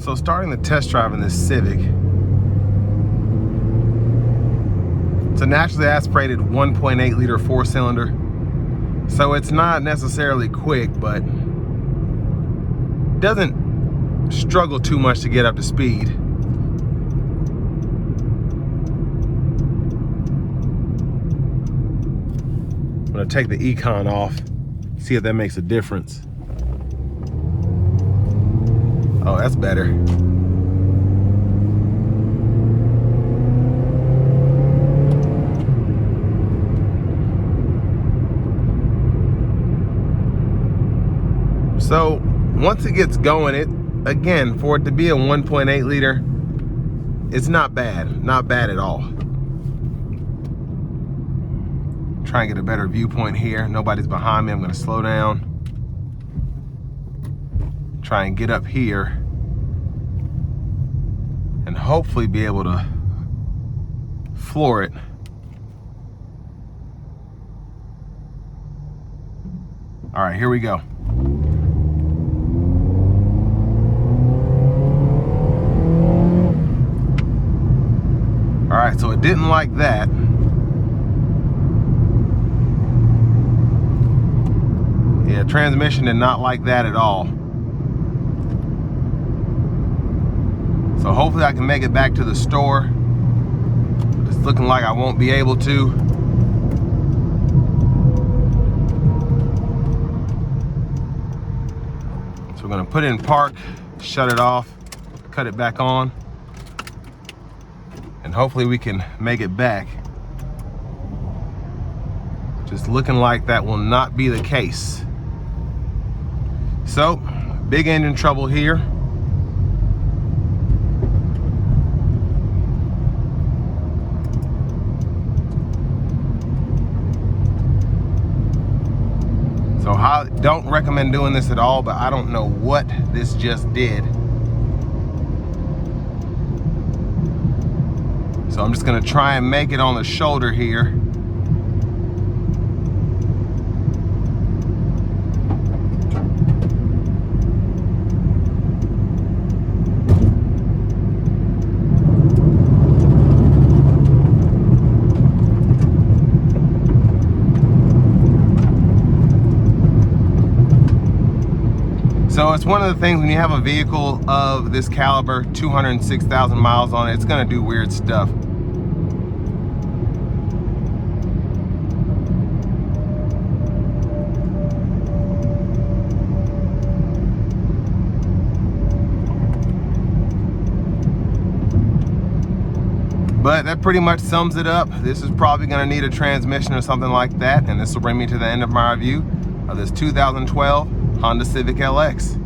So starting the test drive in this Civic, it's a naturally aspirated 1.8 liter 4-cylinder. So it's not necessarily quick, but doesn't struggle too much to get up to speed. I'm gonna take the Econ off, see if that makes a difference. Oh, that's better. So once it gets going, again, for it to be a 1.8 liter, it's not bad at all. Try and get a better viewpoint here. Nobody's behind me. I'm gonna slow down. Try and get up here and hopefully be able to floor it. All right, here we go. All right, so it didn't like that. Yeah, transmission did not like that at all. So hopefully I can make it back to the store. It's looking like I won't be able to. So we're gonna put it in park, shut it off, cut it back on, and hopefully we can make it back. Just looking like that will not be the case. So, big engine trouble here. So I don't recommend doing this at all, but I don't know what this just did. So I'm just gonna try and make it on the shoulder here. So it's one of the things when you have a vehicle of this caliber, 206,000 miles on it, it's gonna do weird stuff. But that pretty much sums it up. This is probably gonna need a transmission or something like that, and this will bring me to the end of my review of this 2012 Honda Civic LX.